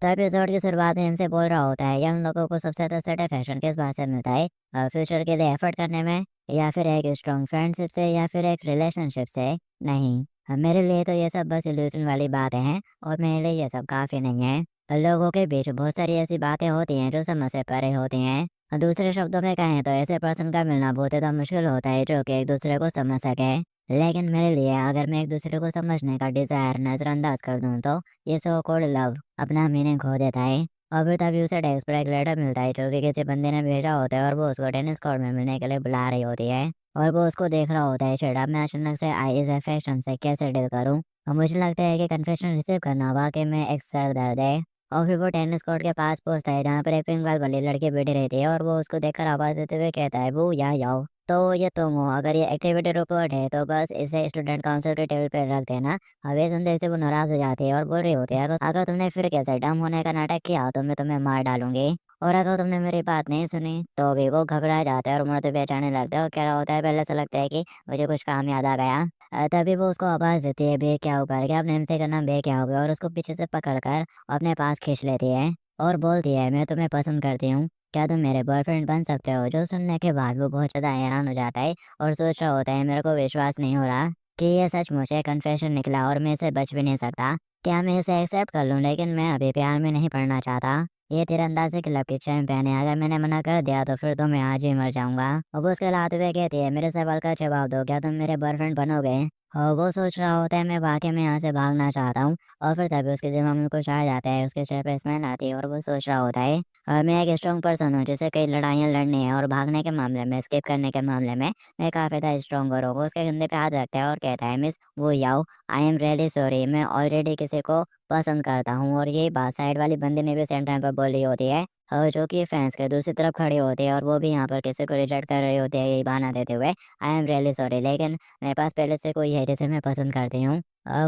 तो एपिसोड की शुरुआत में इनसे बोल रहा होता है यंग लोगों को सबसे ज्यादा सेटिस्फैक्शन किस बात से मिलता है, फ्यूचर के लिए एफर्ट करने में, या फिर एक स्ट्रॉन्ग फ्रेंडशिप से, या फिर एक रिलेशनशिप से। नहीं, मेरे लिए तो ये सब बस इल्यूजन वाली बातें हैं, और मेरे लिए ये सब काफी नहीं है। लोगों के बीच बहुत सारी ऐसी बातें होती हैं जो समझ से परे होती हैं। दूसरे शब्दों में कहें तो ऐसे पर्सन का मिलना बहुत ज़्यादा मुश्किल होता है जो कि एक दूसरे को समझ सके। लेकिन मेरे लिए अगर मैं एक दूसरे को समझने का डिजायर नजरअंदाज कर दूं तो ये सो कॉल्ड लव अपना मीनिंग खो देता है। और फिर तभी उसे डेस्क पर एक लेटर मिलता है जो कि किसी बंदे ने भेजा होता है, और वो उसको टेनिस कोर्ट में मिलने के लिए बुला रही होती है। और वो उसको देख रहा होता है चिड़ा, मैं अचानक से आई इस अफेक्शन से कैसे डील करूं। और मुझे लगता है कि कन्फेशन रिसीव करना वाकई में एक सर दर्द है। और फिर वो टेनिस कोर्ट के पास पहुंचता है जहाँ पर एक पिंक बाल वाली लड़की बैठी रहती है, और वो उसको देखकर आवाज देते हुए कहता है वो या याओ। तो ये तुम हो, अगर ये एक्टिविटी रिपोर्ट है तो बस इसे स्टूडेंट काउंसिल के टेबल पर रख देना। अब ये सुनते से वो नाराज हो जाती है और बोल रही होती है, अगर तुमने फिर कैसे डम होने का नाटक किया तो मैं तुम्हें मार डालूंगी। और अगर तुमने मेरी बात नहीं सुनी तो भी वो घबरा जाता है और मुड़ बेचाने लगता है और कह रहा होता है पहले से लगता है कि मुझे कुछ काम याद आ गया। तभी वो उसको आवाज देती है बे क्या होकर के, अपने हमसे का नाम बे क्या होगा, और उसको पीछे से पकड़कर अपने पास खींच लेती है और बोलती है मैं तुम्हें पसंद करती हूँ, क्या तुम मेरे बॉयफ्रेंड बन सकते हो। जो सुनने के बाद वो बहुत ज़्यादा हैरान हो जाता है और सोच रहा होता है मेरे को विश्वास नहीं हो रहा कि ये सचमुच है कन्फेशन निकला और मैं इसे बच भी नहीं सकता। क्या मैं इसे एक्सेप्ट कर लूँ, लेकिन मैं अभी प्यार में नहीं पड़ना चाहता। ये तीरंदाजी क्लब की चैंपियन है, अगर मैंने मना कर दिया तो फिर तो मैं आज ही मर जाऊंगा। और वो उसके लाते हुए कहती है मेरे सवाल का जवाब दो, क्या तुम मेरे बॉयफ्रेंड बनोगे। और वो सोच रहा होता है मैं वाकई में यहाँ से भागना चाहता हूँ। और फिर तभी उसके दिमाग में कुछ आ जाता है, उसके चेहरे पे स्माइल आती है और वो सोच रहा होता है मैं एक स्ट्रॉन्ग पर्सन हूँ जिसे कई लड़ाइयाँ लड़नी है, और भागने के मामले में, स्किप करने के मामले में मैं काफ़ी ज़्यादा स्ट्रॉन्गर हूँ। वो उसके कंधे पे हाथ रखता है और कहता है मिस वो याओ, आई एम रियली सॉरी, मैं ऑलरेडी किसी को पसंद करता हूँ। और यही बात साइड वाली बंदी ने भी सेम टाइम पर बोली होती है, जो कि फैंस के दूसरी तरफ खड़ी होती है, और वो भी यहाँ पर किसी को रिजेक्ट कर रही होती है यही बहाना देते हुए आई एम रियली सॉरी, लेकिन मेरे पास पहले से कोई है जिसे मैं पसंद करती हूँ।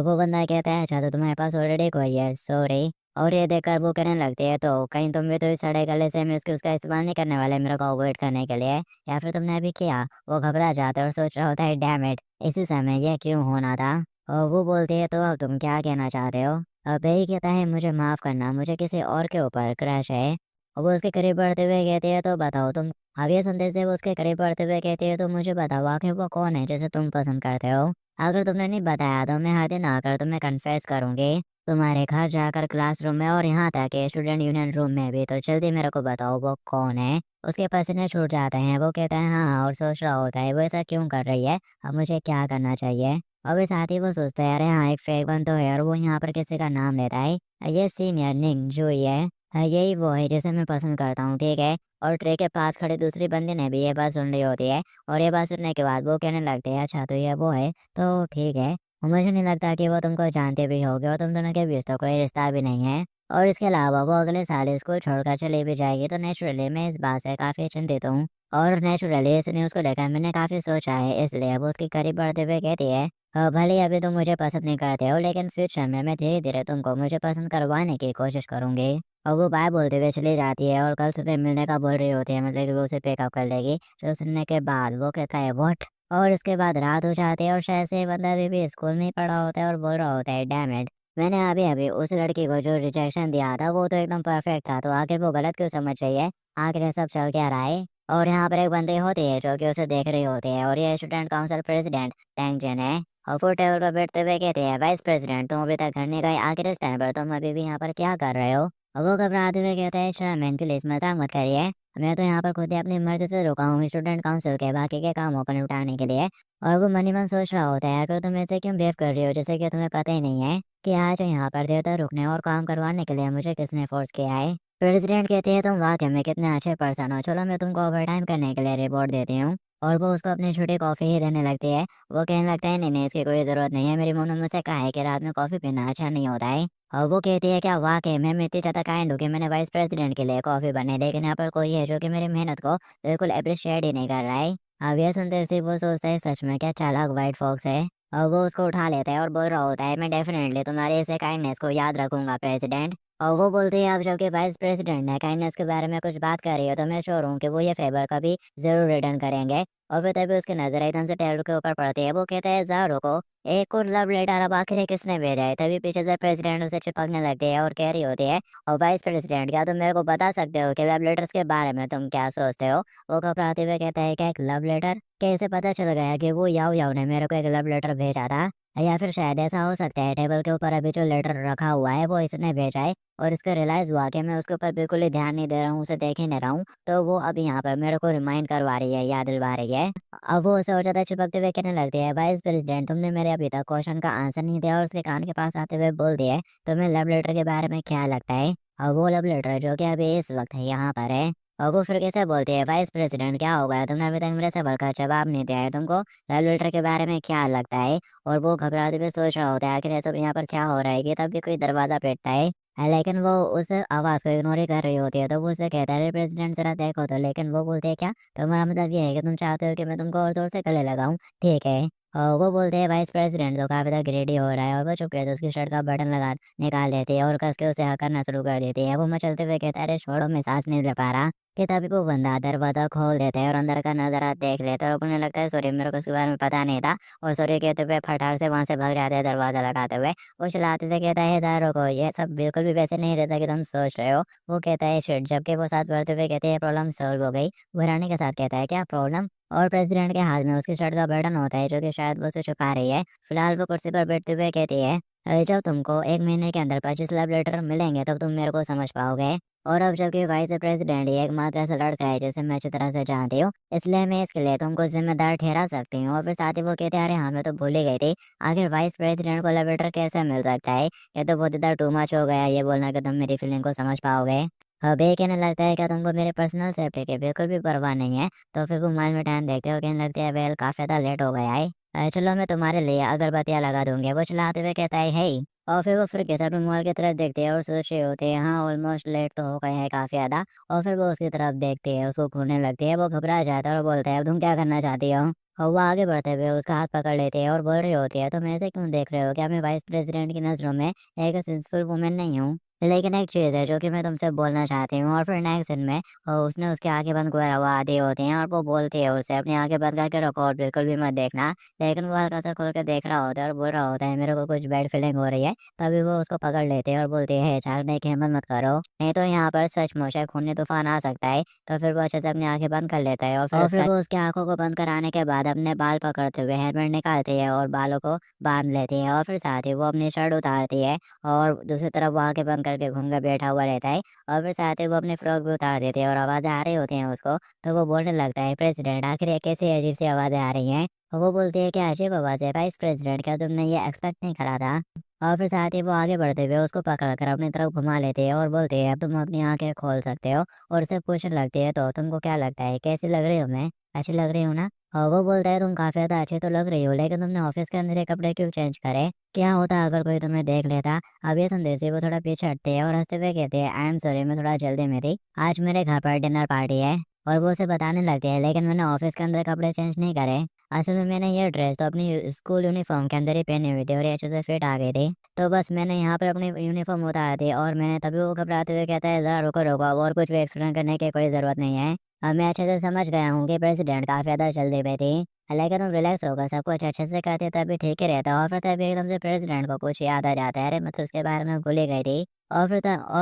वो बंदा कहता है अच्छा तो तुम्हारे पास ऑलरेडी कोई है, सॉरी। और ये देखकर वो कहने लगती है तो कहीं तुम भी तो इस सड़े गले से मैं उसका इस्तेमाल नहीं करने वाले मेरे को अवॉइड करने के लिए, या फिर तुमने अभी किया। वो घबरा जाता है और सोच रहा होता है डैम इट, इसी समय ये क्यों होना था। और वो बोलती है तो अब तुम क्या कहना चाहते हो। अब यही कहता है मुझे माफ करना, मुझे किसी और के ऊपर क्रश है। और वो उसके करीब बढ़ते हुए कहती है तो बताओ तुम। अब ये सुनते से वो उसके करीब बढ़ते हुए कहती है तो मुझे बताओ आखिर वो कौन है जिसे तुम पसंद करते हो। अगर तुमने नहीं बताया तो मैं हर दिन आकर तुम्हें कन्फेस करूंगी, तुम्हारे घर जाकर, क्लासरूम में, और यहाँ तक कि स्टूडेंट यूनियन रूम में भी। तो जल्दी मेरे को बताओ वो कौन है। उसके पसीने छूट जाते हैं, वो कहता है हाँ, और सोच रहा होता है वो ऐसा क्यों कर रही है, अब मुझे क्या करना चाहिए। और भी साथ ही वो सोचता है अरे हाँ एक फेक वन तो है, और वो यहाँ पर किसी का नाम लेता है, ये सीनियर निंग जो ही है। यही वो है जिसे मैं पसंद करता हूँ, ठीक है। और ट्रे के पास खड़ी दूसरी बंदी ने भी ये बात सुन रही होती है, और ये बात सुनने के बाद वो कहने लगते हैं अच्छा तो ये वो है, तो ठीक है। मुझे नहीं लगता कि वो तुमको जानते भी होगे, और तुम दोनों के बीच तो कोई रिश्ता भी नहीं है। और इसके अलावा वो अगले साल स्कूल छोड़कर चली भी जाएगी, तो नेचुरली मैं इस बात से काफ़ी चिंतित हूँ। और नेचुरली इस न्यूज़ को लेकर मैंने काफ़ी सोचा है, इसलिए वो उसके करीब बढ़ते हुए कहती है भले ही अभी तुम मुझे पसंद नहीं करते हो, लेकिन फ्यूचर में मैं धीरे धीरे तुमको मुझे पसंद करवाने की कोशिश करूंगी। और वो बाय बोलते हुए चली जाती है और कल सुबह मिलने का बोल रही होती है, मतलब कि वो उसे पिकअप कर लेगी। जो सुनने के बाद वो कहता है व्हाट। और इसके बाद रात हो जाती है और शायद से ये बंदा अभी भी स्कूल में ही पढ़ा होता है और बोल रहा होता है डैम इट, मैंने अभी अभी उस लड़की को जो रिजेक्शन दिया था वो तो एकदम परफेक्ट था, तो आखिर वो गलत क्यों समझ रही है, आखिर ये सब चल क्या रहा है। और यहाँ पर एक बंदी होती है जो कि उसे देख रही होती है, और ये स्टूडेंट काउंसिल प्रेसिडेंट टैंग जेन है। और वो टेबल पर बैठते हुए कहते हैं वाइस प्रेसिडेंट तुम अभी तक घर नहीं गए, आखिर इस टाइम पर तुम अभी भी यहाँ पर क्या कर रहे हो। और वो घबराते हुए कहता है शर्मैन प्लीज मजाक मत करिए, मैं तो यहाँ पर खुद ही अपनी मर्जी से रुका हूँ स्टूडेंट काउंसिल के बाकी के कामों को निपटाने के लिए। और वो मनी मन सोच रहा होता है अगर तुम ऐसे क्यों बिहेव कर रही हो जैसे कि तुम्हें पता ही नहीं है कि आज यहाँ पर देर तक रुकने और काम करवाने के लिए मुझे किसने फोर्स किया है। प्रेसिडेंट कहते हैं तुम वाकई में कितने अच्छे पर्सन हो, चलो मैं तुमको ओवर टाइम करने के लिए रिवॉर्ड देती हूँ। और वो उसको अपनी छोटी कॉफ़ी ही देने लगती है। वो कहने लगता है नहीं नहीं इसकी कोई ज़रूरत नहीं है, मेरी मम्मी ने मुझसे कहा है कि रात में कॉफ़ी पीना अच्छा नहीं होता है। और वो कहती है क्या वाकई में मैं इतनी ज़्यादा काइंड हूँ कि मैंने वाइस प्रेसिडेंट के लिए कॉफ़ी बनी, लेकिन यहाँ पर कोई है जो कि मेरी मेहनत को बिल्कुल अप्रिशिएट ही नहीं कर रहा है। अब यह सुनते से वो सोचता है सच में क्या चालाक वाइट फॉक्स है। और वो उसको उठा लेता है और बोल रहा होता है मैं डेफिनेटली तुम्हारी इस काइंडनेस को याद रखूंगा प्रेसिडेंट। और वो बोलती है अब जबकि वाइस प्रेसिडेंट ने काइंडनेस के बारे में कुछ बात कर रही है तो मैं श्योर हूँ कि वो ये फेवर कभी ज़रूर रिटर्न करेंगे। और फिर तभी उसकी नज़र एकदम से टेलर के ऊपर पड़ती है। वो कहता है ज़रा रुको, एक और लव लेटर अब आखिर ये किसने भेजा है? तभी पीछे से प्रेसिडेंट उसे चिपकने लगती है और कह रही होती है, और वाइस प्रेसिडेंट क्या तुम मेरे को बता सकते हो कि लव लेटर्स के बारे में तुम क्या सोचते हो? वो घबराते हुए कहता है क्या एक लव लेटर? कैसे पता चल गया कि वो याओ याओ ने मेरे को एक लव लेटर भेजा था? या फिर शायद ऐसा हो सकता है टेबल के ऊपर अभी जो लेटर रखा हुआ है वो इसने भेजा है और इसको रियलाइज़ हुआ कि मैं उसके ऊपर बिल्कुल ही ध्यान नहीं दे रहा हूँ, उसे देख ही नहीं रहा हूँ, तो वो अभी यहाँ पर मेरे को रिमाइंड करवा रही है, याद दिलवा रही है। अब वो उसे और ज़्यादा चिपकते हुए कहने लगती है, वाइस प्रेसिडेंट तुमने मेरे अभी तक क्वेश्चन का आंसर नहीं दिया और उसके कान के पास आते हुए बोल दिया है, तुम्हें लव लेटर के बारे में क्या लगता है? और वो लव लेटर जो कि अभी इस वक्त है यहाँ पर है। और वो फिर कैसे बोलती है, वाइस प्रेसिडेंट क्या हो गया? तुमने अभी तक मेरे सवाल का जवाब नहीं दिया है, तुमको लव लेटर के बारे में क्या लगता है? और वो घबराते हुए सोच रहा होता है आखिर ये सब यहाँ पर क्या हो रहा है कि तभी कोई दरवाज़ा पीटता है। लेकिन वो उस आवाज़ को इग्नोर ही कर रही होती है, तो वो उससे कहता है, "अरे प्रेसिडेंट ज़रा देखो तो।" लेकिन वो बोलते हैं, "क्या? तुम्हारा मतलब ये है कि तुम चाहते हो कि मैं तुमको और ज़ोर से गले लगाऊँ? ठीक है।" वो बोलते हैं, "वाइस प्रेसिडेंट तो काफ़ी ज़्यादा ग्रीडी हो रहा है।" और वो चुपके से उसकी शर्ट का बटन लगा निकाल लेती है और कस के उसे करना शुरू कर देती है। वो मचलते हुए कहता है, "अरे छोड़ो, मैं साँस नहीं ले पा रहा।" कि तभी वो बंदा दरवाज़ा खोल देता है और अंदर का नज़ारा देख लेता है और उन्हें लगता है, "सॉरी, मेरे को इसके बारे में पता नहीं था।" और सॉरी कहते हुए फटाक से वहाँ से भाग जाते हैं दरवाज़ा लगाते हुए। वो चिल्लाते थे कहता है, "दारों को ये सब बिल्कुल भी वैसे नहीं रहता कि तुम सोच रहे हो।" वो कहता है, "शिट!" जबकि वो साथ बढ़ते हुए कहते हैं, "प्रॉब्लम सॉल्व हो गई।" वो हैरानी के साथ कहता है, "क्या प्रॉब्लम?" और प्रेसिडेंट के हाथ में उसकी शर्ट का बटन होता है जो कि शायद वो उसे छुपा रही है। फिलहाल वो कुर्सी पर बैठते हुए कहती है, जब तुमको 1 महीने के अंदर 25 लव लेटर मिलेंगे तब तुम मेरे को समझ पाओगे।" और अब जबकि वाइस प्रेसिडेंट ही एकमात्र ऐसा लड़का है जिसे मैं अच्छी तरह से जानती हूँ, इसलिए मैं इसके लिए तुमको ज़िम्मेदार ठहरा सकती हूँ। और फिर साथ ही वो कहते हैं, "अरे हाँ, मैं तो भूल ही गई थी। आखिर वाइस प्रेसिडेंट को लव लेटर कैसे मिल सकता है? ये तो बहुत ज़्यादा टू मच हो गया ये बोलना कि तुम मेरी फीलिंग को समझ पाओगे।" अब ये कहने लगता है, "क्या तुमको मेरे पर्सनल सेफ्टी की बिल्कुल भी परवाह नहीं है?" तो फिर वो मोबाइल में टाइम देखते हुए कहने लगती है, "वेल काफ़ी ज़्यादा लेट हो गया है। चलो मैं तुम्हारे लिए अगरबत्तियाँ लगा दूँगी।" वो चिल्लाते हुए कहता है, "हेई!" और फिर वो फिर के अपने मोबाइल की तरफ देखती है और सोच रही होती है, हाँ ऑलमोस्ट लेट तो हो गए हैं काफ़ी ज़्यादा। और फिर वो उसकी तरफ देखती है, उसको घूरने लगती है, वो घबरा जाता है और बोलता है, "अब तुम क्या करना चाहती हो?" और वो आगे बढ़ते हुए उसका हाथ पकड़ लेती है और बोल रही होती है, "तुम ऐसे क्यों देख रहे हो? क्या मैं वाइस प्रेसिडेंट की नज़रों में एक सेंसफुल वुमन नहीं हूँ? लेकिन एक चीज़ है जो कि मैं तुमसे बोलना चाहती हूँ।" और फिर नेक्स्ट सीन में उसने उसकी आँखें बंद करवा दी होती हैं और वो बोलती है उसे, "अपनी आँखें बंद करके रखो और बिल्कुल भी मत देखना।" लेकिन वो हल्का-सा खोल के देख रहा होता है और बोल रहा होता है, "मेरे को कुछ बैड फीलिंग हो रही है।" तभी वो उसको पकड़ लेते हैं और बोलते हैं, "झागने की हिम्मत मत करो, नहीं तो यहाँ पर सचमुच एक खूनी तूफान आ सकता है।" तो फिर वो अच्छे से अपनी आँखें बंद कर लेता है और फिर वो उसकी आँखों को बंद कराने के बाद अपने बाल पकड़ते हुए हेलमेट निकालती है और बालों को बाँध लेती है और फिर साथ ही वो अपनी शर्ट उतारती है और दूसरी तरफ वो आँखें बंद करके घूम के बैठा हुआ रहता है। और फिर साथ ही वो अपनी फ्रॉक भी उतार देती है और आवाज़ें आ रही होती हैं उसको, तो वो बोलने लगता है, "प्रेसिडेंट आखिर ये कैसी अजीब-सी आवाज़ें आ रही हैं?" और वो बोलती है, "क्या अजीब आवाज़ है वाइस प्रेसिडेंट? क्या तुमने ये एक्सपेक्ट नहीं करा था?" और फिर साथ ही वो आगे बढ़ते हुए उसको पकड़कर अपनी तरफ घुमा लेते हैं और बोलते हैं, "अब तुम अपनी आँखें खोल सकते हो।" और उससे पूछने लगती है, "तो तुमको क्या लगता है कैसी लग रही हूँ मैं? अच्छी लग रही हूँ ना?" और वो बोलता है, "तुम काफ़ी ज़्यादा अच्छी तो लग रही हो, लेकिन तुमने ऑफ़िस के अंदर ये कपड़े क्यों चेंज करे? क्या होता अगर कोई तुम्हें देख लेता?" अब ये सुनते से वो थोड़ा पीछे हटते हैं और हँसते हुए कहते हैं, "आई एम सॉरी, मैं थोड़ा जल्दी में थी। आज मेरे घर पर डिनर पार्टी है।" और वो उसे बताने लगते हैं, "लेकिन मैंने ऑफ़िस के अंदर कपड़े चेंज नहीं करे। असल में मैंने ये ड्रेस तो अपनी स्कूल यूनिफ़ॉर्म के अंदर ही पहनी हुई थी और ये अच्छे से फिट आ गई थी। तो बस मैंने यहाँ पर अपनी यूनिफ़ॉर्म उतार दी और मैंने" तभी वो घबराते हुए कहता है, "ज़रा रुको, रुको, अब और कुछ भी एक्सप्लेन करने की कोई ज़रूरत नहीं है। अब मैं अच्छे से समझ गया हूँ कि प्रेसिडेंट काफ़ी ज़्यादा जल्दी में थी। लेकिन तुम रिलैक्स होकर सब कुछ अच्छे से करते तभी ठीक ही रहता।" और फिर तभी एकदम से प्रेसिडेंट को कुछ याद आ जाता है, "अरे मैं तो उसके बारे में भूल ही गई थी।" और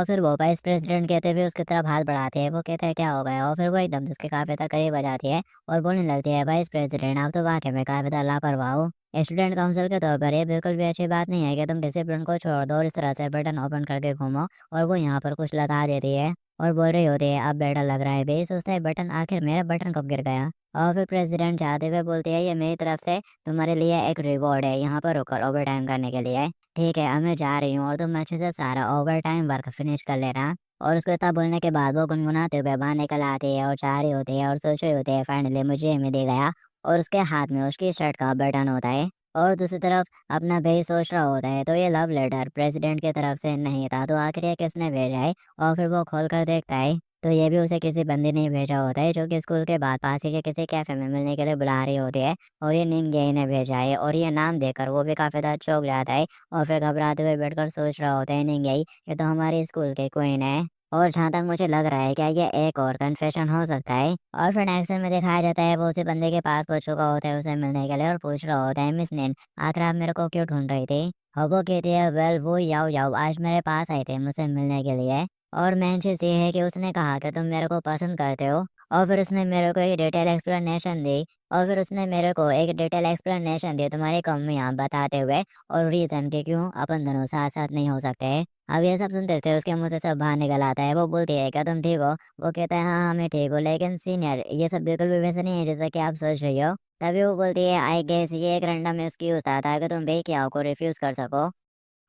फिर वो वाइस प्रेसिडेंट कहते हुए उसकी तरफ हाथ बढ़ाते हैं। वो कहता है, "क्या हो गया?" और फिर वो एकदम से उसके काफ़ी ज़्यादा करीब आ जाती है और बोलने लगती है, "वाइस प्रेसिडेंट आप तो वाक़ई में काफ़ी ज़्यादा लापरवाह हो। स्टूडेंट काउंसिल के तौर पर ये बिल्कुल भी अच्छी बात नहीं है कि तुम डिसिप्लिन को छोड़ दो और इस तरह से बटन ओपन करके घूमो।" और वो यहाँ पर कुछ लगा देती है और बोल रही होती है, "अब बेटर लग रहा है बे।" सोचता है, बटन आखिर मेरा बटन कब गिर गया? और फिर प्रेसिडेंट जाते हुए बोलती है, "ये मेरी तरफ से तुम्हारे लिए एक रिवॉर्ड है, यहाँ पर रुककर ओवरटाइम करने के लिए। ठीक है, अब मैं जा रही हूँ और तुम अच्छे से सारा ओवरटाइम वर्क फिनिश कर लेना।" और उसको इतना बोलने के बाद वो गुनगुनाते हुए बाहर निकल आती है और जा रही होती है और सोच रही होती है, फाइनली मुझे ये मिल ही गया। और उसके हाथ में उसकी शर्ट का बटन होता है और दूसरी तरफ अपना भाई सोच रहा होता है, तो ये लव लेटर प्रेसिडेंट की तरफ से नहीं था, तो आखिर ये किसने भेजा है? और फिर वो खोल कर देखता है तो ये भी उसे किसी बंदी ने भेजा होता है जो कि स्कूल के बाद पास ही के किसी कैफे में मिलने के लिए बुला रही होती है। और ये निंगे ने भेजा है और ये नाम देकर वो भी काफी ज्यादा चौंक जाता है और फिर घबराते हुए बैठकर सोच रहा होता है निंगे ये तो हमारी स्कूल के क्वीन है। और जहाँ तक मुझे लग रहा है क्या ये एक और कन्फेशन हो सकता है। और फिर नेक्स्ट सीन में दिखाया जाता है वो उसी बंदे के पास पहुंच चुका होता है उसे मिलने के लिए और पूछ रहा होता है मिस नेन आखिर आप मेरे को क्यों ढूंढ रही थी। और वो कहती है वेल वो याओ याओ आज मेरे पास आए थे मुझसे मिलने के लिए। और मेन चीज़ ये है कि उसने कहा कि तुम मेरे को पसंद करते हो। और फिर उसने मेरे को एक डिटेल एक्सप्लेनेशन दी। और फिर उसने मेरे को एक डिटेल एक्सप्लेनेशन दी तुम्हारी कमियां बताते हुए और रीज़न कि क्यों अपन दोनों साथ साथ नहीं हो सकते। अब ये सब सुनते थे उसके मुंह से सब बाहर निकल आता है। वो बोलती है क्या तुम ठीक हो। वो कहता है हाँ हाँ मैं ठीक हूँ लेकिन सीनियर ये सब बिल्कुल भी वैसे नहीं है जैसा कि आप सोच रही हो। तभी वो बोलती है आई गेस ये एक रैंडम एक्सक्यूज था ताकि तुम बेकिया को रिफ्यूज कर सको।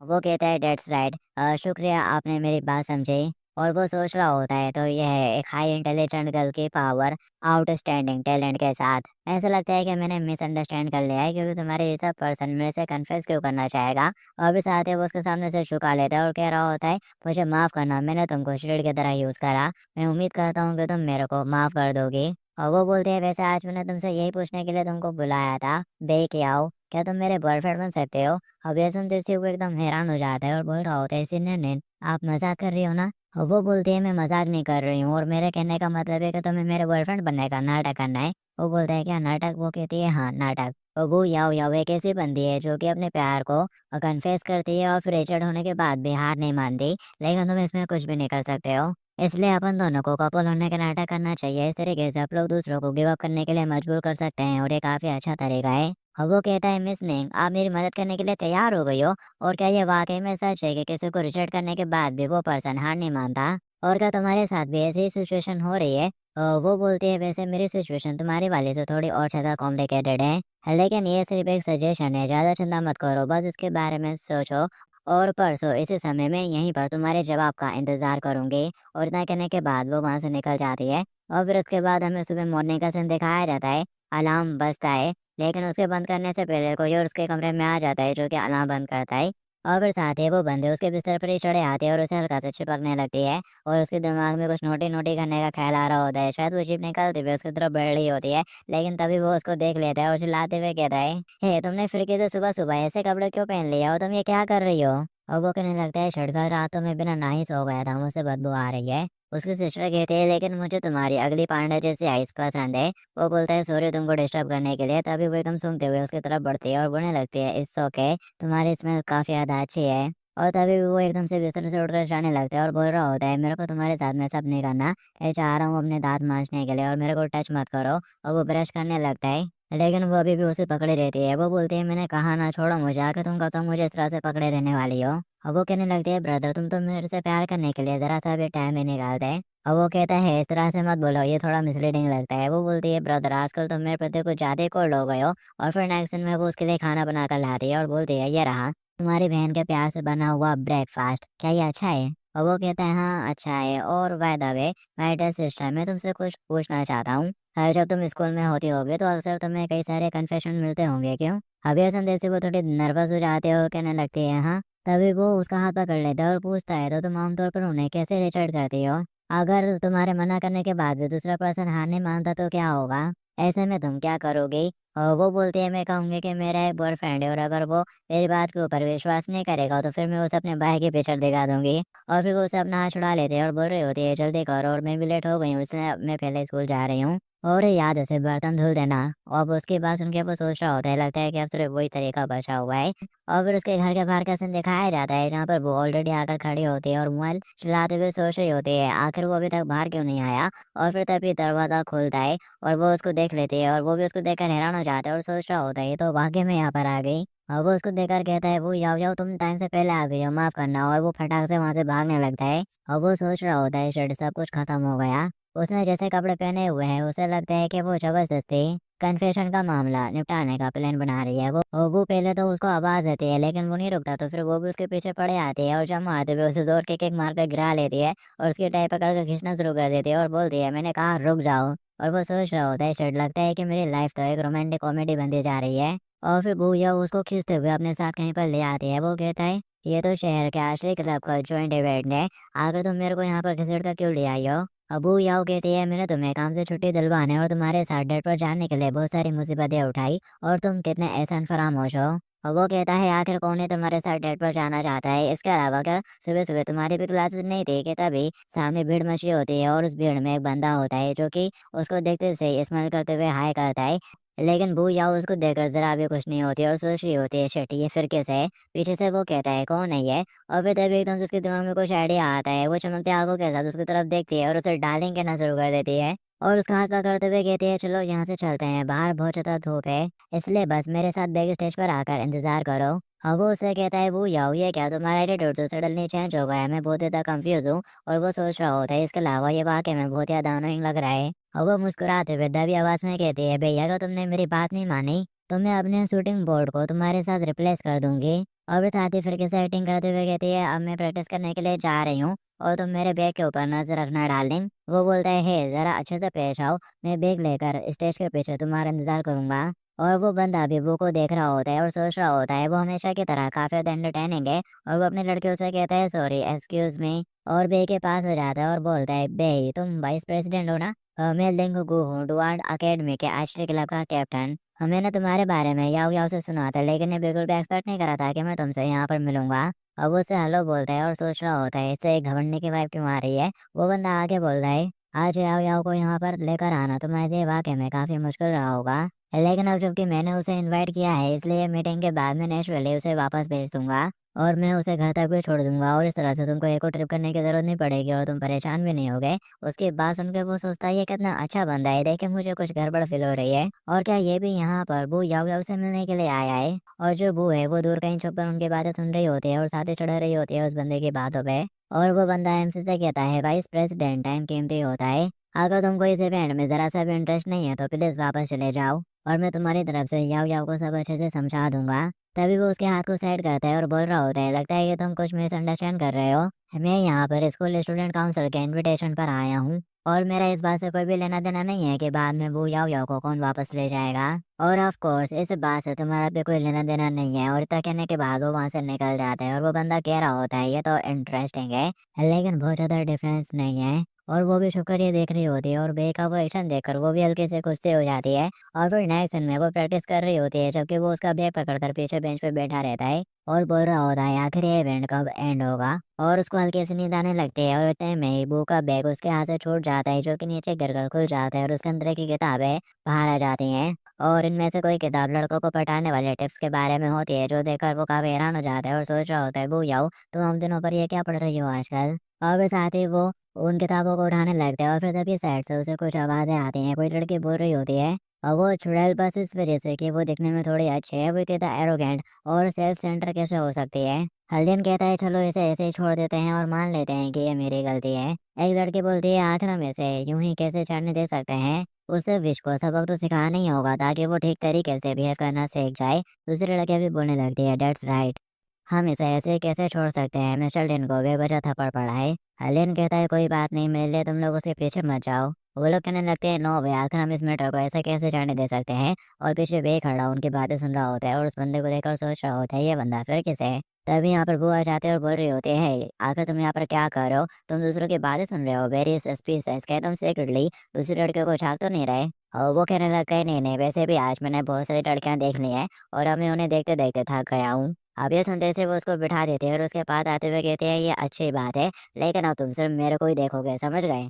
वो कहता है डेट्स राइट शुक्रिया आपने मेरी बात समझी। और वो सोच रहा होता है तो यह है एक हाई इंटेलिजेंट गर्ल की पावर आउटस्टैंडिंग टैलेंट के साथ ऐसा लगता है कि मैंने मिसअंडरस्टैंड कर लिया है क्योंकि तुम्हारे जैसा पर्सन मेरे से कन्फेस क्यों करना चाहेगा। और भी साथ है वो उसके सामने से झुका लेता है और कह रहा होता है मुझे माफ़ करना मैंने तुमको शील्ड की तरह यूज़ करा। मैं उम्मीद करता हूँ कि तुम मेरे को माफ़ कर दोगी। और वो बोलते हैं वैसे आज मैंने तुमसे यही पूछने के लिए तुमको बुलाया था बे के आओ क्या तुम मेरे बॉयफ्रेंड बन सकते हो। अब ये सुनते से वो एकदम हैरान हो जाता है और बोल रहा होता है सिन्नर आप मजाक कर रही हो ना। और वो बोलती है मैं मजाक नहीं कर रही हूँ और मेरे कहने का मतलब है कि तुम्हें मेरे बॉयफ्रेंड बनने का नाटक करना है। वो बोलता है क्या नाटक। वो कहती है हाँ नाटक। और वो याओ याओ एक ऐसी बंदी है जो कि अपने प्यार को कन्फेस करती है और फिर रिजेक्ट होने के बाद भी हार नहीं मानती। लेकिन तुम इसमें कुछ भी नहीं कर सकते हो। इसलिए अपन दोनों को कपल होने का नाटक करना चाहिए। इस तरीके से आप लोग दूसरों को गिव अप करने के लिए मजबूर कर सकते हैं और ये काफी अच्छा तरीका है। और वो कहता है मिस निंग आप मेरी मदद करने के लिए तैयार हो गई हो। और क्या ये वाकई में सच है कि किसी को रिजेक्ट करने के बाद भी वो पर्सन हार नहीं मानता। और क्या तुम्हारे साथ भी ऐसी ही सिचुएशन हो रही है। वो बोलती है वैसे मेरी सिचुएशन तुम्हारी वाली से थोड़ी और ज्यादा कॉम्प्लिकेटेड है लेकिन ये सिर्फ एक सजेशन है ज्यादा चिंता मत करो बस इसके बारे में सोचो। और परसों इसी समय में यहीं पर तुम्हारे जवाब का इंतजार करूंगी। और इतना कहने के बाद वो वहां से निकल जाती है। और फिर उसके बाद हमें सुबह मॉर्निंग का सीन दिखाया जाता है। अलार्म बजता है लेकिन उसके बंद करने से पहले कोई और उसके कमरे में आ जाता है जो कि अलार्म बंद करता है। और फिर साथ ही वो बंदे उसके बिस्तर पर ही चढ़े आते हैं और उसे हल्का से चिपकने लगती है। और उसके दिमाग में कुछ नोटी नोटी करने का ख्याल आ रहा होता है शायद वो जीप निकलती हुई उसकी तरफ बढ़ रही होती है। लेकिन तभी वो उसको देख लेता है और चिल्लाते हुए कहता है हे तुमने फिर से सुबह सुबह ऐसे कपड़े क्यों पहन लिए और तुम ये क्या कर रही हो। और वो कहने लगता है छड़का रातों में बिना नहा ही सो गया था मुझसे बदबू आ रही है। उसकी सिस्टर कहती है लेकिन मुझे तुम्हारी अगली पांडे जैसी आइस पसंद है। वो बोलता है सॉरी तुमको डिस्टर्ब करने के लिए। तभी वो एकदम सूंघते हुए उसकी तरफ बढ़ती है और बोलने लगती है इट्स ओके तुम्हारी स्मेल काफी ज्यादा अच्छी है। और तभी वो एकदम से बिस्तर से उठकर जाने लगता है और बोल रहा होता है मेरे को तुम्हारे साथ में सब नहीं करना। मैं चाह रहा हूँ अपने दांत मांजने के लिए और मेरे को टच मत करो। और वो ब्रश करने लगता है लेकिन वो अभी भी उसे पकड़े रहती है। वो बोलती है मैंने कहा ना छोड़ो मुझे आकर तुम कब तक मुझे इस तरह से पकड़े रहने वाली हो। और वो कहने लगती है ब्रदर तुम तो मेरे से प्यार करने के लिए जरा सा भी टाइम नहीं निकालते हैं। और वो कहता है इस तरह से मत बोलो ये थोड़ा मिसलीडिंग लगता है। वो बोलती है ब्रदर आजकल तुम मेरे प्रति कुछ ज्यादा ही कोल्ड हो गए हो। और फिर नेक्स्ट दिन में वो उसके लिए खाना बना कर लाती है और बोलती है ये रहा तुम्हारी बहन के प्यार से बना हुआ ब्रेकफास्ट क्या ये अच्छा है। और वो कहता है हाँ अच्छा है और by the way my dear sister मैं तुमसे कुछ पूछना चाहता हूँ। जब तुम स्कूल में होती होगी तो अक्सर तुम्हें कई सारे कन्फेशन मिलते होंगे क्यों। अभी ऐसा जैसे वो थोड़ी नर्वस हो जाते हो कहने लगती है हाँ। तभी वो उसका हाथ पकड़ लेता है और पूछता है तो तुम आमतौर पर उन्हें कैसे रिचर्ड करती हो। अगर तुम्हारे मना करने के बाद भी दूसरा पर्सन हार नहीं मानता तो क्या होगा। ऐसे में तुम क्या करोगी। और वो बोलती है मैं कहूंगी कि मेरा एक बॉयफ्रेंड है और अगर वो मेरी बात के ऊपर विश्वास नहीं करेगा तो फिर मैं उसे अपने भाई की पिक्चर दिखा दूंगी। और फिर वो उसे अपना हाथ छुड़ा लेते हैं और बोल रही होती है जल्दी करो और मैं भी लेट हो गई हूँ इसलिए मैं पहले स्कूल जा रही हूँ। और याद है से बर्तन धुल देना। और उसके बाद सुन के वो सोच रहा होता है लगता है कि अब सिर्फ वही तरीका बचा हुआ है। और फिर उसके घर के बाहर का सीन दिखाया जाता है जहाँ पर वो ऑलरेडी आकर खड़ी होती है और मोबाइल चलाते हुए सोच रही होती है आखिर वो अभी तक बाहर क्यों नहीं आया। और फिर तभी दरवाजा खुलता है और वो उसको देख लेती है और वो भी उसको देखकर हैरान हो जाता है और सोच रहा होता है ये तो वाकई में यहाँ पर आ गई। और वो उसको देखकर कहता है वो याओ याओ तुम टाइम से पहले आ गई हो माफ करना। और वो फटाक से वहां से भागने लगता है। और वो सोच रहा होता है शायद सब कुछ खत्म हो गया। उसने जैसे कपड़े पहने हुए हैं उसे लगता है कि वो जबरदस्ती कन्फेशन का मामला निपटाने का प्लान बना रही है। वो पहले तो उसको आवाज देती है लेकिन वो नहीं रुकता तो फिर वो भी उसके पीछे पड़े आती है और जब मारते हुए उसे जोर के किक मार कर गिरा लेती है। और उसकी टाई पकड़ कर खींचना शुरू कर देती है और बोलती है मैंने कहा रुक जाओ। और वो सोच रहा होता है शायद लगता है कि मेरी लाइफ तो एक रोमांटिक कॉमेडी बनती जा रही है। और फिर भूया उसको खींचते हुए अपने साथ कहीं पर ले आती है। वो कहता है ये तो शहर के आश्रय क्लब का जॉइंट इवेंट है आखिर तुम मेरे को यहाँ पर घसीट कर क्यों ले आई हो। अबू याओ कहती है मैंने तुम्हें काम से छुट्टी दिलवाने और तुम्हारे साथ डेट पर जाने के लिए बहुत सारी मुसीबतें उठाई और तुम कितने एहसान फरामोश हो। और वो कहता है आखिर कौन है तुम्हारे साथ डेट पर जाना चाहता है, इसके अलावा क्या सुबह सुबह तुम्हारी भी क्लासेस नहीं थी कि तभी सामने भीड़ मची होती है और उस भीड़ में एक बंदा होता है जो कि उसको देखते से स्माइल करते हुए हाय करता है। लेकिन बू याओ उसको देखकर जरा भी कुछ नहीं होती और सोच रही होती है शिट ये फिर कैसे है। पीछे से वो कहता है कौन है ये, और फिर तभी एकदम से उसके दिमाग में कुछ आइडिया आता है। वो चमकती आंखों के साथ उसकी तरफ देखती है और उसे डार्लिंग कहना शुरू कर देती है और उसका हाथ पकड़ते हुए कहती है चलो यहाँ से चलते हैं, बाहर बहुत ज्यादा धूप है, इसलिए बस मेरे साथ बैक स्टेज पर आकर इंतजार करो। अब वो उससे कहता है वो याओ ये क्या तुम्हारा एटीट्यूड तो सडनली चेंज हो गया है, मैं बहुत ज्यादा कंफ्यूज हूँ। और वो सोच रहा होता है इसके अलावा ये वाकई में बहुत ज्यादा अनोइंग लग रहा है। और वो मुस्कुराते हुए दबी आवाज में कहती है भैया अगर तुमने मेरी बात नहीं मानी तो मैं अपने शूटिंग बोर्ड को तुम्हारे साथ रिप्लेस कर दूंगी। और वो साथ ही फिर से एक्टिंग करते हुए कहती है अब मैं प्रैक्टिस करने के लिए जा रही हूँ और तुम मेरे बैग के ऊपर नजर रखना डार्लिंग। वो बोलता है हे जरा अच्छे से पेश आओ, मैं बैग लेकर स्टेज के पीछे तुम्हारा इंतजार करूंगा। और वो बंदा भी वो को देख रहा होता है और सोच रहा होता है वो हमेशा की तरह काफी ज्यादा एंटरटेनिंग है। और वो अपनी लड़कियों से कहता है सॉरी एक्सक्यूज मी, और बे के पास हो जाता है और बोलता है बे तुम वाइस प्रेसिडेंट हो ना। मैं लिंगू हूँ डुआर्ड अकेडमी के आर्चरी क्लब का कैप्टन। मैंने तुम्हारे बारे में याओ याओ से सुना था लेकिन ये बिल्कुल भी एक्सपेक्ट नहीं करा था कि मैं तुमसे यहाँ पर मिलूंगा। अब वो उसे हेलो बोलता है और सोच रहा होता है इससे एक घमंडी की वाइफ क्यों आ रही है। वो बंदा आगे बोलता है आज याओ याओ को यहाँ पर लेकर आना तुम्हारे लिए वाकई में काफी मुश्किल रहा होगा, लेकिन अब जबकि मैंने उसे इनवाइट किया है इसलिए मीटिंग के बाद मैं नेचुरली उसे वापस भेज दूंगा और मैं उसे घर तक भी छोड़ दूंगा और इस तरह से तुमको एक और ट्रिप करने की जरूरत नहीं पड़ेगी और तुम परेशान भी नहीं होगे। उसकी बात सुनकर वो सोचता है ये कितना अच्छा बंदा है, देख के मुझे कुछ गड़बड़ फील हो रही है और क्या ये भी यहाँ पर बू याओ याओ से मिलने के लिए आया है। और जो बू है वो दूर कहीं छुप कर उनकी बातें सुन रही होती है और साथ ही चढ़ रही होती है उस बंदे की बातों पे। और वो बंदा एमसी से कहता है वाइस प्रेसिडेंट टाइम कीमती होता है, अगर तुमको इस इवेंट में जरा सा भी इंटरेस्ट नहीं है तो प्लीज वापस चले जाओ और मैं तुम्हारी तरफ से याओ याओ को सब अच्छे से समझा दूंगा। तभी वो उसके हाथ को साइड करता है और बोल रहा होता है लगता है कि तुम कुछ मिसअंडरस्टैंड कर रहे हो, मैं यहाँ पर स्कूल स्टूडेंट काउंसिल के इनविटेशन पर आया हूँ और मेरा इस बात से कोई भी लेना देना नहीं है कि बाद में वो याओ याओ को कौन वापस ले जाएगा। और ऑफ कोर्स इस बात से तुम्हारा भी कोई लेना देना नहीं है। और इतना कहने के बाद वो वहां से निकल जाता है और वो बंदा कह रहा होता है ये तो इंटरेस्टिंग है लेकिन बहुत ज्यादा डिफरेंस नहीं है। और वो भी छुपकर ये देख रही होती है और बे का वो एक्शन देखकर वो भी हल्के से कुश्ती हो जाती है। और फिर नेक्स्ट सीन में वो प्रैक्टिस कर रही होती है जबकि वो उसका बैग पकड़कर पीछे बेंच पे बैठा रहता है और बोल रहा होता है आखिर ये इवेंट कब एंड होगा। और उसको हल्की सी नींद आने लगती है और इतने में ही बू का बैग उसके हाथ से छूट जाता है जो कि नीचे गिरकर खुल जाता है और उसके अंदर की किताबें बाहर आ जाती हैं। और इनमें से कोई किताब लड़कों को पटाने वाले टिप्स के बारे में होती है जो देखकर वो काफी हैरान हो जाता है और सोच रहा होता है बू याओ तुम हम दिनों पर ये क्या पढ़ रही हो आजकल। और फिर साथ ही वो उन किताबों को उठाने लगते हैं और फिर तभी साइड से उसे कुछ आवाजें आती हैं, कोई लड़की बोल रही होती है और वो चुड़ैल बस इस वजह से कि वो दिखने में थोड़ी अच्छी है, वो इतना एरोगेंट और सेल्फ सेंटर कैसे हो सकती है। हल्दिन कहता है चलो इसे ऐसे ही छोड़ देते हैं और मान लेते हैं कि ये मेरी गलती है। एक लड़की बोलती है आखिर हम इसे यूं ही कैसे चढ़ने दे सकते हैं, उसे विश को सबक तो सिखाना ही होगा ताकि वो ठीक तरीके से बिहेव करना सीख जाए। दूसरी लड़कियां भी बोलने लगती है डेट्स राइट, हम इसे ऐसे कैसे छोड़ सकते हैं, मिस्टर लिन को बेवजह थप्पड़ पड़ा है। लिन कहता है कोई बात नहीं मेरे लिए तुम लोग उसके पीछे मत जाओ। वो लोग कहने लगते हैं नो वे, आखिर हम इस मैटर को ऐसे कैसे जाने दे सकते हैं। और पीछे वे खड़ा उनकी बातें सुन रहा होता है और उस बंदे को देखकर सोच रहा होता है ये बंदा फिर किसे है। तभी यहाँ पर बुआ जाते हैं और बोल रही होती है आखिर तुम यहाँ पर क्या कर रहे हो, तुम दूसरों की बातें सुन रहे हो, वेरी सस्पिशियस, क्या तुम सीक्रेटली दूसरी लड़कियों को झाँक तो नहीं रहे। और वो कहने लग गए नहीं नहीं वैसे भी आज मैंने बहुत सारी लड़कियां देख ली हैं और अब मैं उन्हें देखते देखते थक गया हूँ। अब ये सुनते से वो उसको बिठा देते हैं और उसके पास आते हुए कहते हैं ये अच्छी बात है लेकिन अब तुम सिर्फ मेरे को ही देखोगे समझ गए।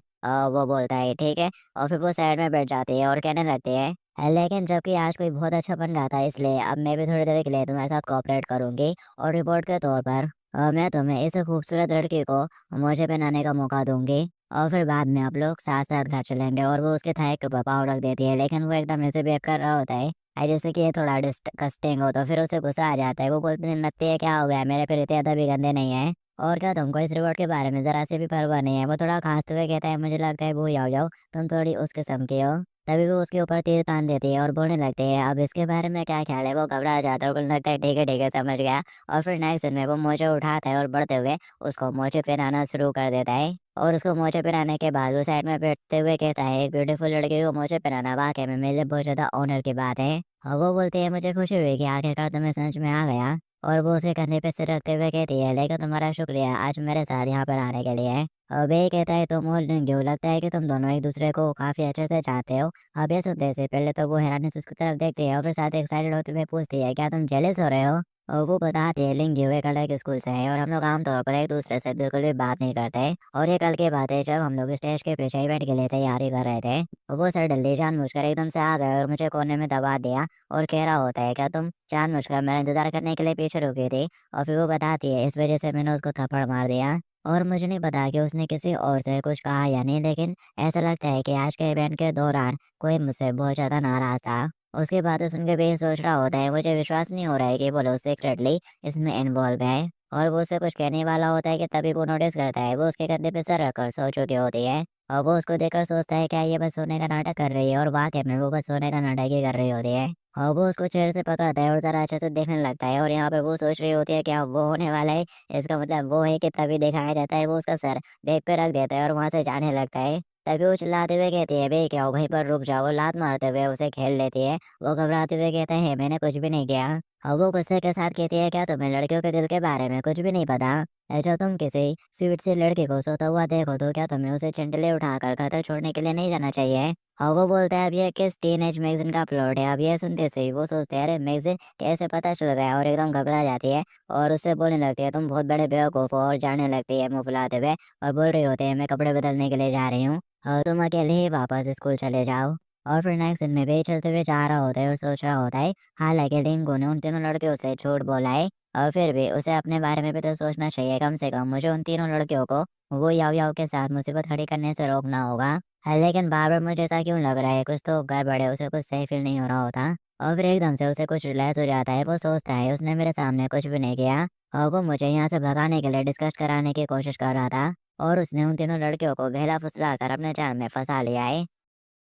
वो बोलता है ठीक है और फिर वो साइड में बैठ जाती है और कहने लगती है लेकिन जबकि आज कोई बहुत अच्छा बन रहा था इसलिए अब मैं भी थोड़ी देर के लिए तुम्हारे साथ कोऑपरेट करूंगी और रिपोर्ट के तौर पर मैं तुम्हें इस खूबसूरत लड़की को मुझे पहनाने का मौका दूंगी और फिर बाद में आप लोग साथ साथ घर चलेंगे। और वो उसके थाई के ऊपर पाँव रख देती है लेकिन वो एकदम ऐसे बिहेव कर रहा होता है जैसे कि ये थोड़ा डिस्कस्टिंग हो तो फिर उसे गुस्सा आ जाता है। वो बोलने लगती है क्या हो गया, मेरे फिर इतने ज्यादा भी गंदे नहीं है और क्या तुमको इस रिवॉर्ड के बारे में जरा से भी परवाह नहीं है। वो थोड़ा खांसते हुए कहता है मुझे लगता है वो आओ जाओ तुम थोड़ी उस किस्म की हो। तभी वो उसके ऊपर तीर तान देती है और बोलने लगती है अब इसके बारे में क्या ख्याल है। वो घबरा जाता है और बोलने लगता है ठीक है समझ गया। और फिर नेक्स्ट दिन में वो मोजे उठाता है और बढ़ते हुए उसको मोजे पहनाना शुरू कर देता है। और उसको मोजे पहनाने के बाद वो साइड में बैठते हुए कहता है एक ब्यूटीफुल लड़की को मोजे पहनाना वाकई में मेरे लिए बहुत ज्यादा ऑनर की बात है। और वो बोलते हैं मुझे खुशी हुई कि आखिरकार तुम्हें समझ में आ गया। और वो उसके कंधे पे सिर रखते हुए कहती है, लेकिन तुम्हारा शुक्रिया आज मेरे साथ यहाँ पर आने के लिए। अब ये कहता है, तुम और लिंगू लगता है कि तुम दोनों एक दूसरे को काफी अच्छे से जानते हो। अब ये सुनते से पहले तो वो हैरानी से उसकी तरफ देखती है और फिर साथ एक्साइटेड होते हुए पूछती है, क्या तुम जेलस हो रहे हो? और वो बताती है, लिंगू एक अलग स्कूल से है और हम लोग आमतौर पर एक दूसरे से बिल्कुल भी बात नहीं करते। और ये कल की बात है जब हम लोग स्टेज के पीछे इवेंट के लिए तैयारी कर रहे थे। वो सडनली जानबूझकर एकदम से आ गए और मुझे कोने में दबा दिया और कह रहा होता है, क्या तुम जानबूझकर मेरा इंतजार करने के लिए पीछे रुकी थी? और फिर वो बताती है, इस वजह से मैंने उसको थप्पड़ मार दिया। और मुझे नहीं पता कि उसने किसी और से कुछ कहा या नहीं, लेकिन ऐसा लगता है कि आज के इवेंट के दौरान कोई मुझसे बहुत ज्यादा नाराज था। उसकी बातें सुन के भी सोच रहा होता है, मुझे विश्वास नहीं हो रहा है कि वो लोग सीक्रेटली इसमें इन्वॉल्व है। और वो उससे कुछ कहने वाला होता है कि तभी वो नोटिस करता है वो उसके कंधे पे सर रखकर सो चुकी होती है। और वो उसको देखकर सोचता है, क्या ये बस सोने का नाटक कर रही है? और वाकई में वो बस सोने का नाटक ही कर रही होती है। और वो उसको चेहरे से पकड़ता है और जरा अच्छे से देखने लगता है, और यहाँ पर वो सोच रही होती है क्या वो होने वाला है। इसका मतलब वो है कि तभी दिखाया जाता है वो उसका सर बैग पे रख देता है और वहां से जाने लगता है। तभी वो चिल्लाते हुए कहती है, बे क्या हो, वहीं पर रुक जाओ। लात मारते हुए उसे खेल लेती है। वो घबराते हुए कहता है, मैंने कुछ भी नहीं किया। और वो गुस्से के साथ कहती है, क्या तुम्हें लड़कियों के दिल के बारे में कुछ भी नहीं पता? जब तुम किसी स्वीट सी लड़की को सोता हुआ देखो तो क्या तुम्हें उसे चिंटले उठाकर घर तक छोड़ने के लिए नहीं जाना चाहिए? और वो बोलता है, अब ये किस टीनेज मैगजीन का प्लॉट है? अब ये सुनते से ही वो सोचते हैं, अरे मैगजीन कैसे पता चल गया? और एकदम घबरा जाती है और उससे बोलने लगती है, तुम बहुत बड़े बेवकूफ हो। और जाने लगती है मुंह फुलाते हुए और बोल रही होती है, मैं कपड़े बदलने के लिए जा रही हूँ और तुम अकेले ही वापस स्कूल चले जाओ। और फिर नेक्स्ट दिन में भी चलते हुए जा रहा होता है और सोच रहा होता है, हालांकि लिंगू ने उन तीनों लड़कियों से झूठ बोला है, और फिर भी उसे अपने बारे में भी तो सोचना चाहिए। कम से कम मुझे उन तीनों लड़कियों को वो याव याव के साथ मुसीबत खड़ी करने से रोकना होगा। लेकिन बार बार मुझे ऐसा क्यों लग रहा है, कुछ तो गड़बड़ है, उसे कुछ सही फील नहीं हो रहा होता। और फिर एकदम से उसे कुछ रिलैक्स हो जाता है। वो सोचता है, उसने मेरे सामने कुछ भी नहीं किया और वो मुझे यहाँ से भगाने के लिए डिस्कस कराने की कोशिश कर रहा था, और उसने उन तीनों लड़कियों को बहला फुसला कर अपने जाल में फंसा लिया है।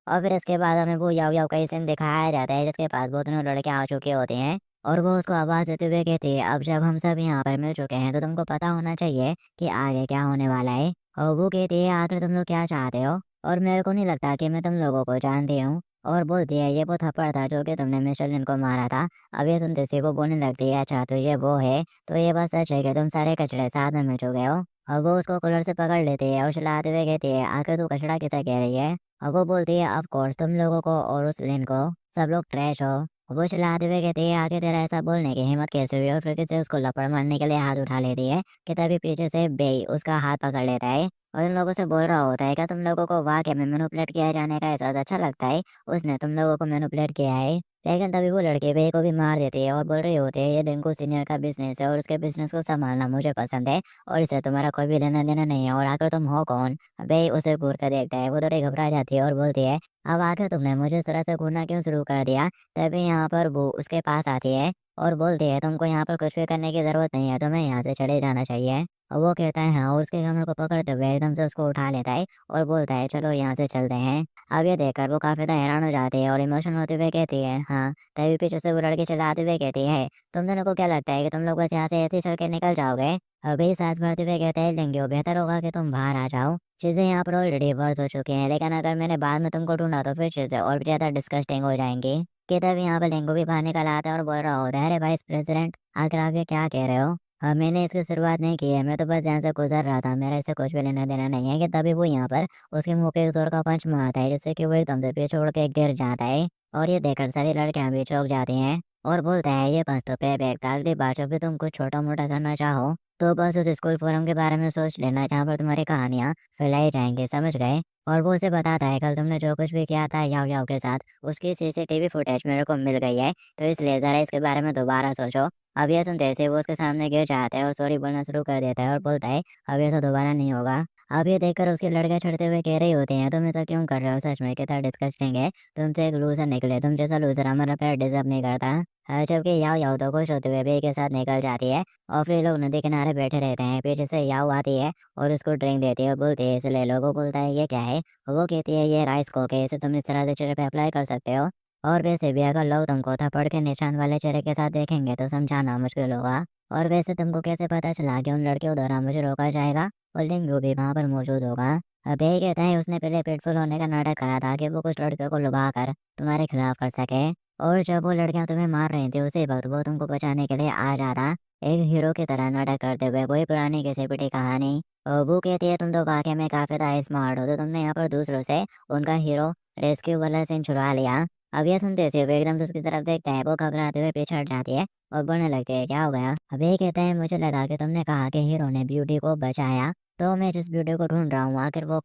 और फिर इसके बाद हमें वो याव याव का ही सीन दिखाया जाता है जिसके पास वो दोनों लड़के आ चुके होते हैं। और वो उसको आवाज देते हुए कहती है, अब जब हम सब यहाँ पर मिल चुके हैं तो तुमको पता होना चाहिए कि आगे क्या होने वाला है। और वो कहती है, आखिर तुम लोग क्या चाहते हो? और मेरे को नहीं लगता कि मैं तुम लोगों को जानती हूँ। और बोलती है, ये वो थप्पड़ था जो कि तुमने मिस्टर लिन को मारा था। अब ये सुनते से वो बोलने लगती है, अच्छा तो ये वो है, तो ये बस सच है कि तुम सारे कचड़े साथ में मिल चुके हो। और वो उसको कूलर से पकड़ लेती है और चिल्लाते हुए कहती है, आखिर तू कचड़ा किसे कह रही है? और वो बोलती है, ऑफ कोर्स तुम लोगों को और उस लिन को, सब लोग ट्रैश हो। और वो चिल्लाते हुए कहती है, आगे तेरा ऐसा बोलने की हिम्मत कैसे हुई? और फिर से उसको लपड़ मारने के लिए हाथ उठा लेती है कि तभी पीछे से बेई उसका हाथ पकड़ लेता है और इन लोगों से बोल रहा होता है, क्या तुम लोगों को वाकई में मैनिपुलेट किया जाने का एहसास अच्छा लगता है? उसने तुम लोगों को मैनिपुलेट किया है। लेकिन तभी वो लड़के बेई को भी मार देती है और बोल रही होती है, ये रिंकू सीनियर का बिजनेस है और उसके बिजनेस को संभालना मुझे पसंद है और इससे तुम्हारा कोई भी लेना देना नहीं है, और आकर तुम हो कौन? बे उसे घूर कर देखता है। वो थोड़ी घबरा जाती है और बोलती है, अब आखिर तुमने मुझे इस तरह से घूरना क्यों शुरू कर दिया? तभी यहाँ पर वो उसके पास आती है और बोलती है, तुमको यहाँ पर कुछ भी करने की जरूरत नहीं है, तुम्हें यहाँ से चले जाना चाहिए। और वो कहता है हाँ, और उसके कमर को पकड़ते हुए एकदम से उसको उठा लेता है और बोलता है, चलो यहाँ से चलते हैं। अब ये देखकर वो काफी ज्यादा हैरान हो जाती है और इमोशनल होते हुए कहती है, हाँ। तभी पीछे से वो लड़की चिल्लाते हुए कहती है, तुम दोनों को क्या लगता है कि तुम लोग बस यहाँ से ऐसे ही चल के निकल जाओगे? अभी सांस भरते हुए कहते हैं, लेंगे बेहतर होगा कि तुम बाहर आ जाओ। चीजें यहाँ पर ऑलरेडी वर्स हो चुकी हैं, लेकिन अगर मैंने बाद में तुमको ढूंढा तो फिर चीजें और भी ज्यादा डिस्कस्टिंग हो जाएंगी। कि तभी यहाँ पर लेंगो भी बाहर निकल आता है और बोल रहा होता है, अरे वाइस प्रेसिडेंट, आखिर आप ये क्या कह रहे हो? मैंने इसकी शुरुआत नहीं की है, मैं तो बस यहाँ से गुजर रहा था, मेरा इससे कुछ भी लेना देना नहीं है। कि तभी वो यहाँ पर उसके मुंह पे एक जोर का पंच मारता है जिससे कि वो एकदम से पीछे उड़ के गिर जाता है। और ये देखकर सारी लड़कियां भी चौंक जाती हैं और बोलता है, ये बस तो पे बैग था, अगली बार जब भी तुम कुछ छोटा मोटा करना चाहो तो बस उस स्कूल फोरम के बारे में सोच लेना जहाँ पर तुम्हारी कहानियाँ फैलाई जाएंगी, समझ गए? और वो उसे बताता है, कल तुमने जो कुछ भी किया था याव याव के साथ, उसकी सीसीटीवी फुटेज मेरे को मिल गई है, तो इसलिए जरा इसके बारे में दोबारा सोचो। अब ये सुनते से वो उसके सामने गिर जाता है और सॉरी बोलना शुरू कर देता है और बोलता है, अब ये तो दोबारा नहीं होगा। अब ये देखकर उसके लड़के चढ़ते हुए कह रही होते हैं, तुम ऐसा क्यों कर रहे हो? सच में कितना डिस्कस्टिंग है, तुम तो एक लूजर निकले, तुम जैसा लूजर हमारा प्यार डिजर्व नहीं करता। जबकि याव याव तो खुश होते हुए बे के साथ निकल जाती है और फिर ये लोग नदी किनारे बैठे रहते हैं। पीछे से याव आती है और उसको ड्रिंक देती है, बोलती है, इसे ले लो। वो बोलता है, ये क्या है? वो कहती है, ये राइस कोक है, इसे तुम इस तरह से चेहरे पे अप्लाई कर सकते हो। और वैसे भी अगर लोग तुमको थप्पड़ के निशान वाले चेहरे के साथ देखेंगे तो समझाना मुश्किल होगा। और वैसे तुमको कैसे पता चला कि उन लड़कियों द्वारा मुझे रोका जाएगा और लिंगू भी वहां पर मौजूद होगा? अब यही कहता है, उसने पहले पेटफुल होने का नाटक करा था कि वो कुछ लड़कियों को लुभा कर तुम्हारे खिलाफ कर सके। और जब वो लड़कियां तुम्हें मार रही थी उसी वक्त वो तुमको बचाने के लिए आ जाता, एक हीरो की तरह नाटक करते हुए। वही पुरानी घिसी पिटी कहानी। वो कहती है तुम तो वाकई में काफी ज्यादा स्मार्ट हो, तो तुमने यहाँ पर दूसरों से उनका हीरो रेस्क्यू वाला सीन छुड़वा लिया। अब ये सुनते थे वो एकदम से उसकी तरफ देखते हैं, वो घबराते हुए पीछे हट जाती है और बोलने लगती है क्या हो गया। अब ये कहते हैं मुझे लगा कि तुमने कहा कि हीरो ने ब्यूटी को बचाया, तो मैं जिस ब्यूटी को ढूंढ रहा हूँ आखिर वो